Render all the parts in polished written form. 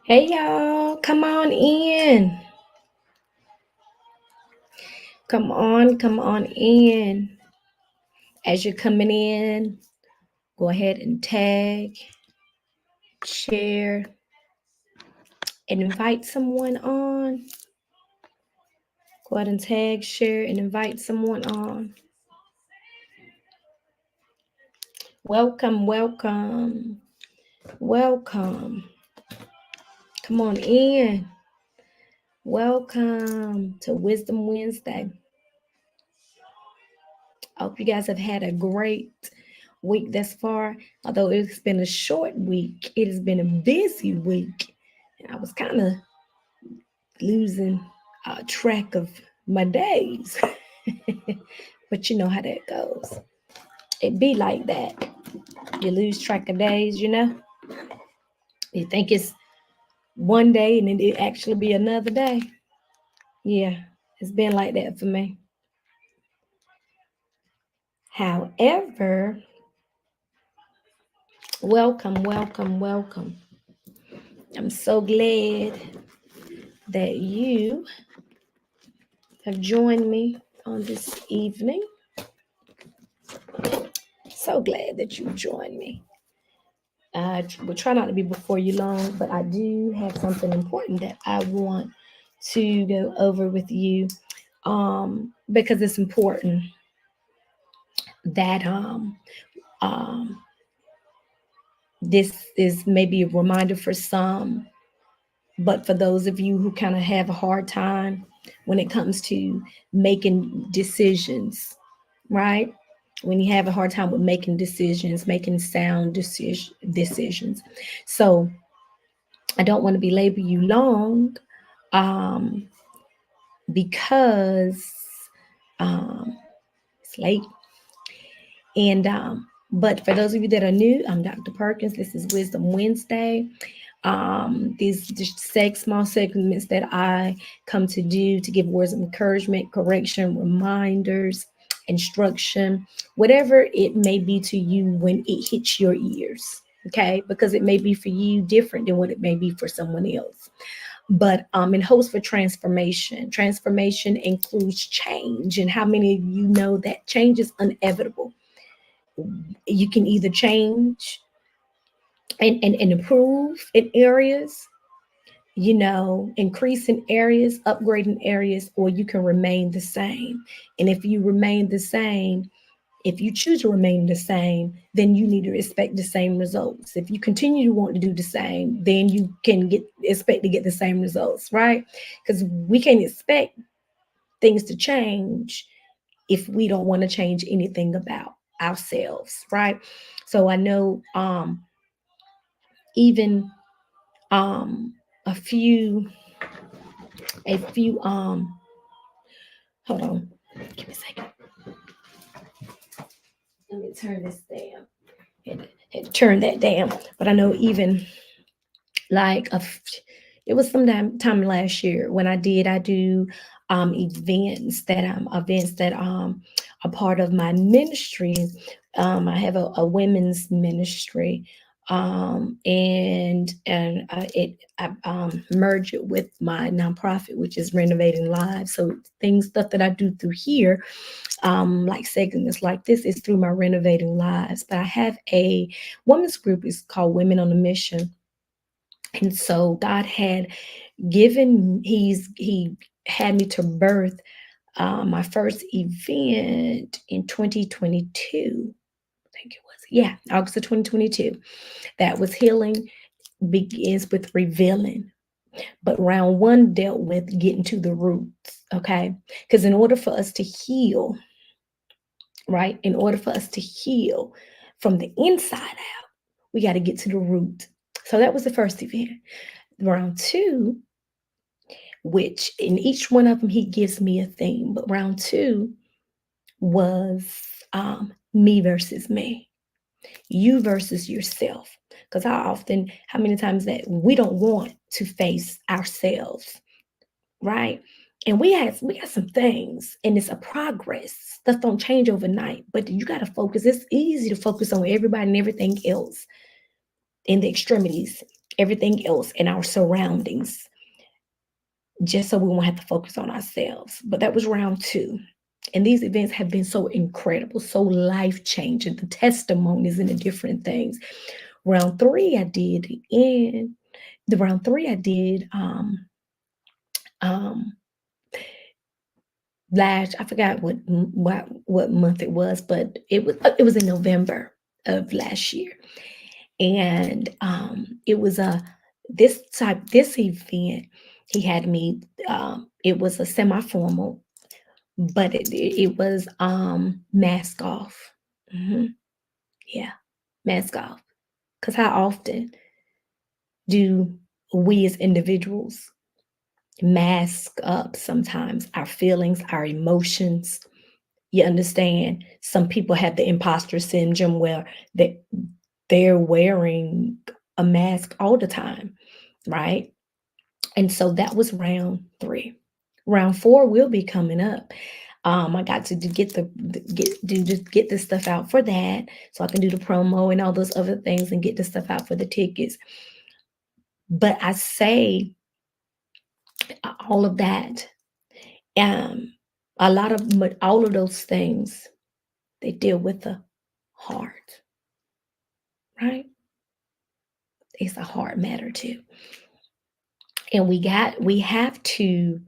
Hey y'all, come on in. Come on in. As you're coming in, go ahead and tag, share, and invite someone on. Go ahead and tag, share, and invite someone on. Welcome, welcome, welcome. Come on in. Welcome to Wisdom Wednesday. I hope you guys have had a great week thus far. Although it's been a short week, it has been a busy week. And I was kind of losing track of my days. But you know how that goes. It be like that. You lose track of days, you know? You think it's one day and then it actually be another day. Yeah, it's been like that for me. However, welcome, welcome, welcome. I'm so glad that you have joined me on this evening. So glad that you joined me. I will try not to be before you long, but I do have something important that I want to go over with you because it's important that um, this is maybe a reminder for some, but for those of you who kind of have a hard time when it comes to making decisions, right? When you have a hard time with making decisions, making sound decisions. So I don't want to belabor you long um, because it's late. And but for those of you that are new, I'm Dr. Perkins. This is Wisdom Wednesday. These just small segments that I come to do to give words of encouragement, correction, reminders, instruction, whatever it may be to you when it hits your ears. Okay, because it may be for you different than what it may be for someone else. But in hopes for transformation. Transformation includes change, and how many of you know that change is inevitable? You can either change and improve in areas, increase in areas, upgrade in areas, or you can remain the same. And if you remain the same, if you choose to remain the same, then you need to expect the same results. If you continue to want to do the same, then you can expect to get the same results, right? Because we can't expect things to change if we don't want to change anything about ourselves, right? So I know even um a few a few hold on, give me a second. Let me turn this down. Had to turn that down. But I know even like it was time last year when I do events that are part of my ministry. I have a women's ministry, and I merge it with my nonprofit, which is Renovating Lives. So stuff that I do through here, like segments like this, is through my Renovating Lives. But I have a women's group. It's called Women on a Mission. And so God had he had me to birth my first event in 2022. I think it was, yeah, August of 2022. That was Healing Begins with Revealing. But round one dealt with getting to the roots, okay? Because in order for us to heal, right? In order for us to heal from the inside out, we got to get to the root. So that was the first event. Round two, which in each one of them, he gives me a theme. But round two was me versus me, you versus yourself. Because how many times that we don't want to face ourselves, right? And we got some things, and it's a progress. Stuff don't change overnight, but you got to focus. It's easy to focus on everybody and everything else. in the extremities, everything else in our surroundings, just so we won't have to focus on ourselves. But that was round two. And these events have been so incredible, so life changing, the testimonies and the different things. Round three, I did in the round three, I did um last, I forgot what month it was, but it was in November of last year. And it was a this event he had me, it was a semi-formal, but it was mask off. Hmm. Yeah, mask off. Because how often do we as individuals mask up sometimes our feelings, our emotions? You understand? Some people have the imposter syndrome where they're wearing a mask all the time, right? And so that was round three. Round four will be coming up. I got to get just get the stuff out for that, so I can do the promo and all those other things and get the stuff out for the tickets. But I say all of that, um, a lot of all of those things, they deal with the heart, right? It's a hard matter too, and we have to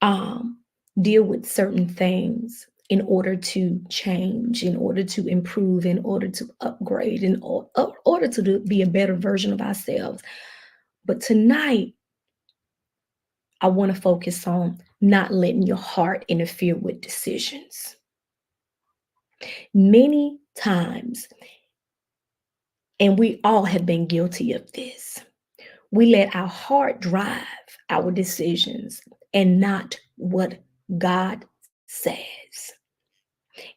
um, deal with certain things in order to change, in order to improve, in order to upgrade, in order to be a better version of ourselves. But tonight, I want to focus on not letting your heart interfere with decisions. Many times, and we all have been guilty of this, we let our heart drive our decisions and not what God says.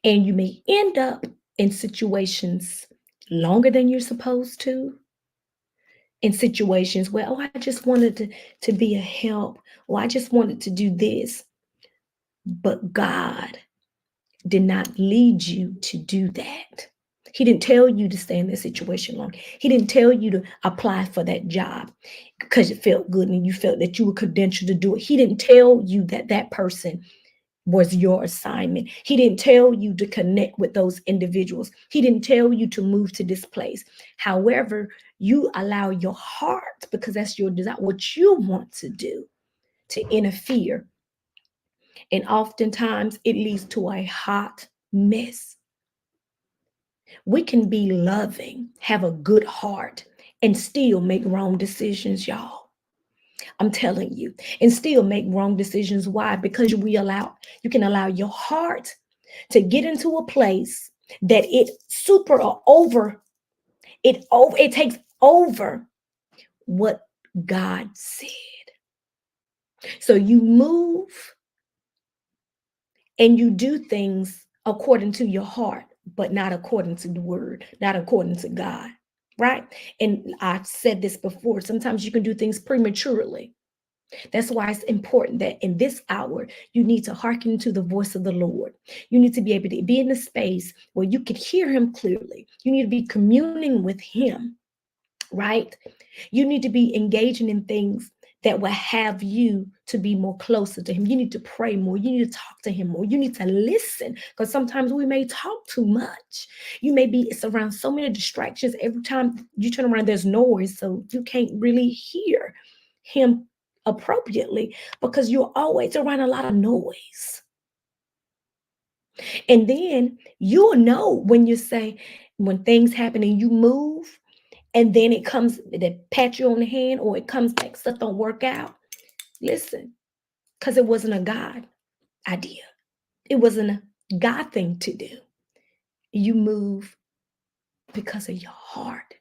And you may end up in situations longer than you're supposed to, in situations where, oh, I just wanted to be a help, or I just wanted to do this. But God did not lead you to do that. He didn't tell you to stay in that situation long. He didn't tell you to apply for that job because it felt good and you felt that you were credentialed to do it. He didn't tell you that that person was your assignment. He didn't tell you to connect with those individuals. He didn't tell you to move to this place. However, you allow your heart, because that's your desire, what you want to do, to interfere. And oftentimes it leads to a hot mess. We can be loving, have a good heart, and still make wrong decisions, y'all. I'm telling you, and still make wrong decisions. Why? Because you can allow your heart to get into a place that it super or over it takes over what God said. So you move and you do things according to your heart, but not according to the word, not according to God, right? And I said this before, sometimes you can do things prematurely. That's why it's important that in this hour, you need to hearken to the voice of the Lord. You need to be able to be in a space where you can hear him clearly. You need to be communing with him, right? You need to be engaging in things that will have you to be more closer to him. You need to pray more. You need to talk to him more. You need to listen, because sometimes we may talk too much. You may be, it's around so many distractions. Every time you turn around, there's noise. So you can't really hear him appropriately because you're always around a lot of noise. And then you'll know when you say, when things happen and you move, and then it comes, they pat you on the hand, or it comes like stuff don't work out. Listen, because it wasn't a God idea. It wasn't a God thing to do. You move because of your heart.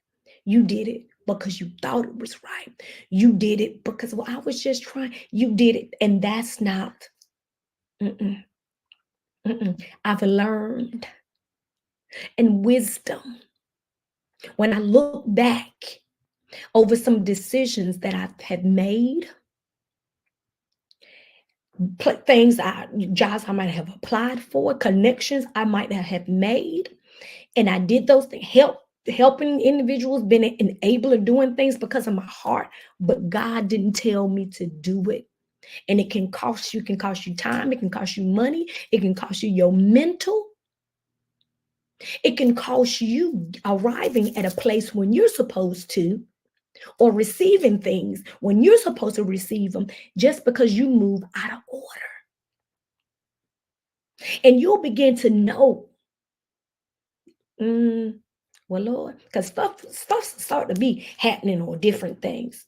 You did it because you thought it was right. You did it because, well, I was just trying. You did it. And that's not, mm-mm, mm-mm. I've learned in wisdom, when I look back over some decisions that I have made, things jobs I might have applied for, connections I might have made, and I did those things, help helping individuals, been an enabler, doing things because of my heart, but God didn't tell me to do it. And it can cost you time, it can cost you money, it can cost you your mental, it can cost you arriving at a place when you're supposed to, or receiving things when you're supposed to receive them, just because you move out of order. And you'll begin to know, well, Lord, because stuff start to be happening on different things.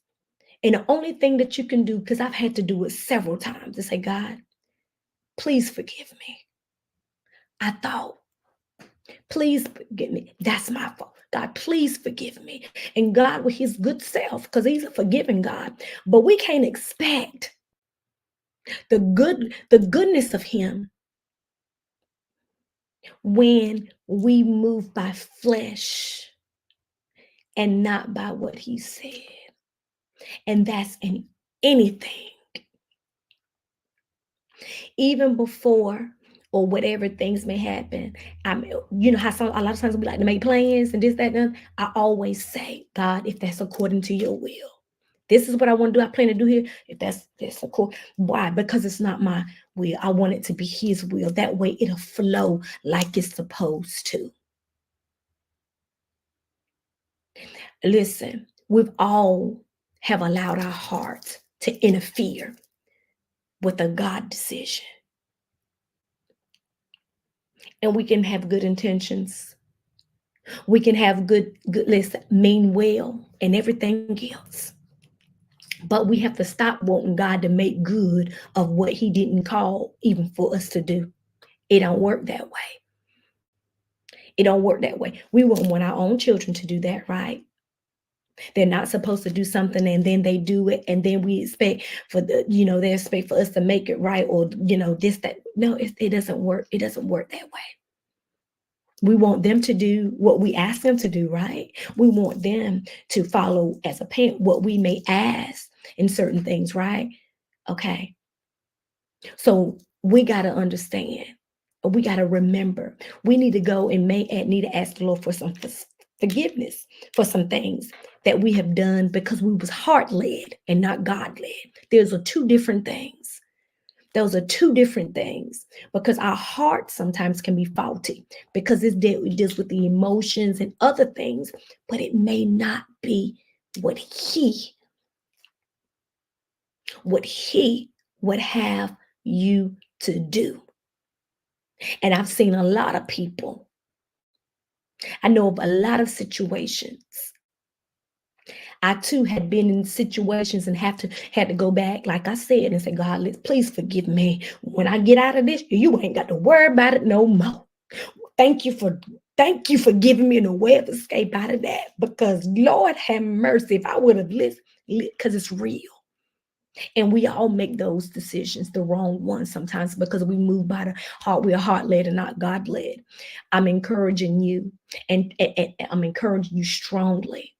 And the only thing that you can do, because I've had to do it several times, is say, God, please forgive me. I thought, please forgive me. That's my fault. God, please forgive me. And God, with his good self, because he's a forgiving God, but we can't expect the goodness of him when we move by flesh and not by what he said. And that's in anything. Even before or whatever things may happen. You know how a lot of times we like to make plans and this, that, and that. I always say, God, if that's according to your will, this is what I want to do. I plan to do here. If that's cool. Why? Because it's not my will. I want it to be his will. That way it'll flow like it's supposed to. Listen, we've all have allowed our hearts to interfere with a God decision. And we can have good intentions. We can have good, listen, mean well and everything else. But we have to stop wanting God to make good of what he didn't call even for us to do. It don't work that way. It don't work that way. We won't want our own children to do that, right? They're not supposed to do something and then they do it, and then we expect for they expect for us to make it right, or this, that. No, it doesn't work. It doesn't work that way. We want them to do what we ask them to do, right? We want them to follow as a parent what we may ask in certain things, right? Okay. So we got to understand. We got to remember. We need to go and need to ask the Lord for some forgiveness for some things that we have done because we was heart-led and not God-led. Those are two different things. Those are two different things, because our heart sometimes can be faulty because it deals with the emotions and other things, but it may not be what he would have you to do. And I've seen a lot of people. I know of a lot of situations. I too had been in situations and had to go back, like I said, and say, God, please forgive me. When I get out of this, you ain't got to worry about it no more. Thank you for giving me a way of escape out of that. Because Lord have mercy, if I would have lived, because it's real. And we all make those decisions, the wrong ones sometimes, because we move by the heart. We're heart-led and not God-led. I'm encouraging you, and I'm encouraging you strongly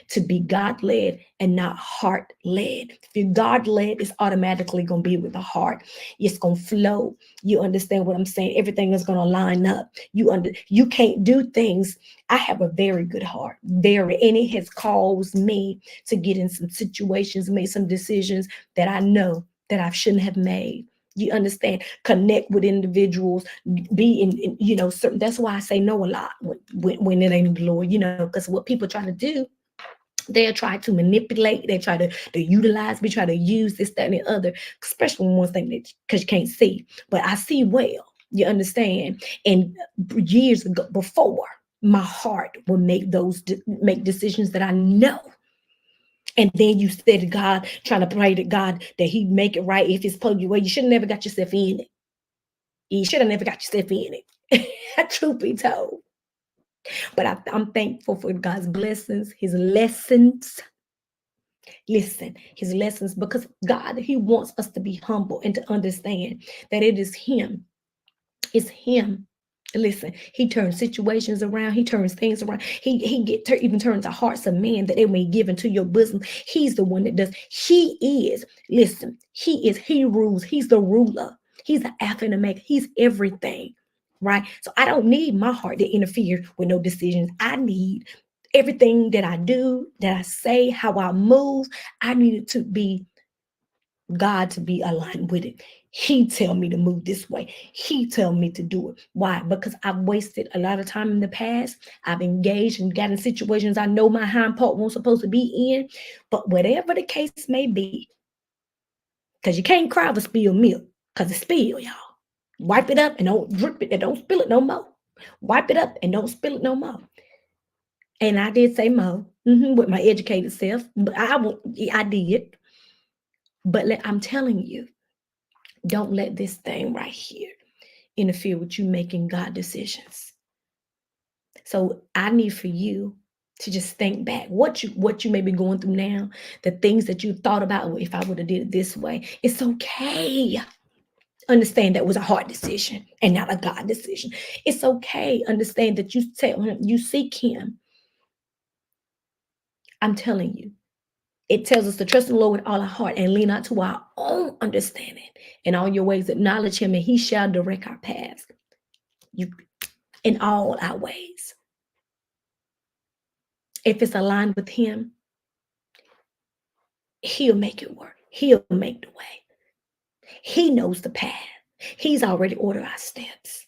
to be God-led and not heart-led. If you're God-led, it's automatically going to be with the heart. It's going to flow. You understand what I'm saying? Everything is going to line up. You can't do things. I have a very good heart, and it has caused me to get in some situations, make some decisions that I know that I shouldn't have made. You understand? Connect with individuals, be in certain. That's why I say no a lot when it ain't the Lord, because what people try to do, they'll try to manipulate, they try to utilize, we try to use this, that, and the other, especially when one thing that, because you can't see. But I see well, you understand? And years ago, before, my heart will make decisions that I know. And then you said to God, trying to pray to God that he'd make it right if it's supposed to. Well, you should have never got yourself in it. You should have never got yourself in it. Truth be told. But I'm thankful for God's blessings, his lessons. Listen, his lessons, because God, he wants us to be humble and to understand that it is him. It's him. Listen, he turns situations around. He turns things around. He even turns the hearts of men that they may give into your bosom. He's the one that does. He rules. He's the ruler. He's the Alpha and Omega. He's everything, right? So I don't need my heart to interfere with no decisions. I need Everything that I do, that I say, how I move, I needed to be God to be aligned with it. He tell me to move this way. He tell me to do it. Why? Because I've wasted a lot of time in the past. I've engaged and got in situations I know my hind part wasn't supposed to be in. But whatever the case may be, because you can't cry over spilled milk, because it spill, y'all. Wipe it up and don't drip it and don't spill it no more. Wipe it up and don't spill it no more. And I did say more with my educated self, but I did. But I'm telling you, don't let this thing right here interfere with you making God decisions. So I need for you to just think back what you may be going through now, the things that you thought about. Well, if I would have did it this way, it's okay. Understand that was a hard decision and not a God decision. It's okay. Understand that you tell him, you seek him. I'm telling you, it tells us to trust in the Lord with all our heart and lean not to our own understanding. In all your ways, acknowledge him, and he shall direct our paths. You in all our ways. If it's aligned with him, he'll make it work. He'll make the way. He knows the path. He's already ordered our steps.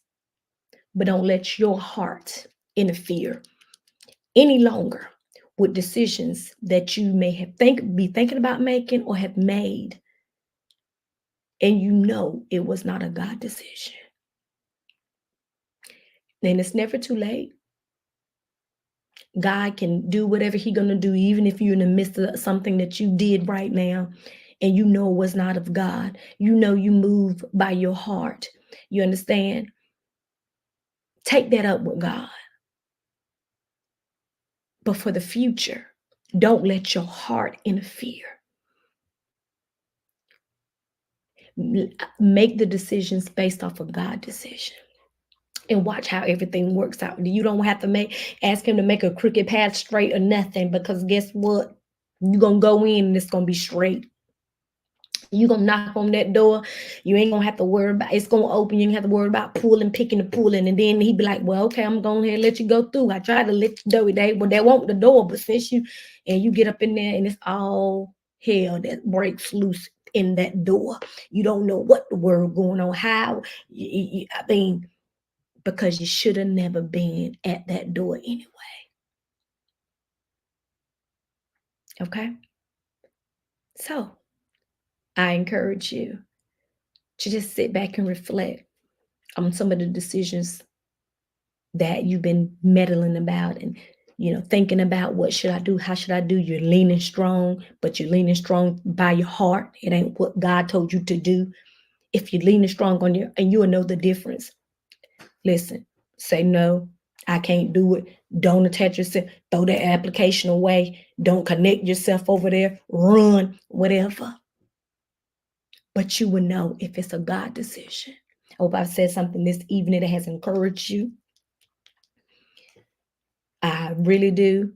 But don't let your heart interfere any longer with decisions that you may have be thinking about making or have made, and you know it was not a God decision. Then it's never too late. God can do whatever he's going to do, even if you're in the midst of something that you did right now and you know it was not of God. You know you move by your heart. You understand? Take that up with God. But for the future, don't let your heart interfere. Make the decisions based off of God's decision. And watch how everything works out. You don't have to ask him to make a crooked path straight or nothing, because guess what? You're going to go in and it's going to be straight. You're going to knock on that door. You ain't going to have to worry about it's going to open. You ain't have to worry about picking and pulling. And then he'd be like, well, okay, I'm going ahead and let you go through. I tried to let you go today. Well, they want the door, but since you get up in there and it's all hell that breaks loose in that door. You don't know what the word going on, how. I mean, because you should have never been at that door anyway. Okay? So I encourage you to just sit back and reflect on some of the decisions that you've been meddling about and thinking about what should I do, how should I do. You're leaning strong, but you're leaning strong by your heart. It ain't what God told you to do. If you're leaning strong on and you'll know the difference. Listen, say no, I can't do it. Don't attach yourself. Throw that application away. Don't connect yourself over there. Run, whatever. But you will know if it's a God decision. I hope I've said something this evening that has encouraged you. I really do.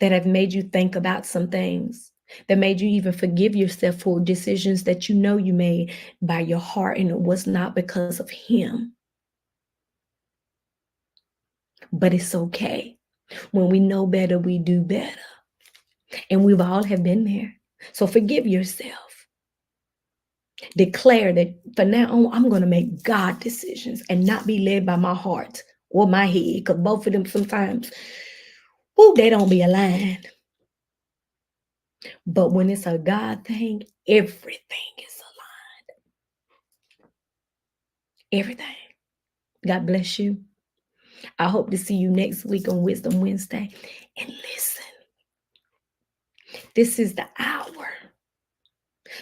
That have made you think about some things. That made you even forgive yourself for decisions that you know you made by your heart, and it was not because of him. But it's okay. When we know better, we do better. And we've all have been there. So forgive yourself. Declare that from now on, I'm going to make God decisions and not be led by my heart or my head, because both of them sometimes, they don't be aligned. But when it's a God thing, everything is aligned. Everything. God bless you. I hope to see you next week on Wisdom Wednesday. And listen, this is the hour.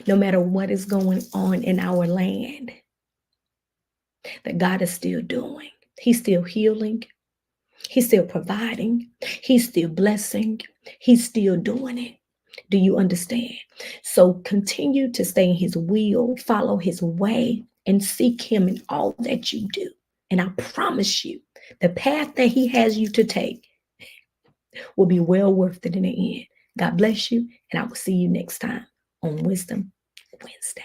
No matter what is going on in our land, that God is still doing. He's still healing. He's still providing. He's still blessing. He's still doing it. Do you understand? So continue to stay in his will, follow his way, and seek him in all that you do. And I promise you, the path that he has you to take will be well worth it in the end. God bless you, and I will see you next time on Wisdom Wednesday.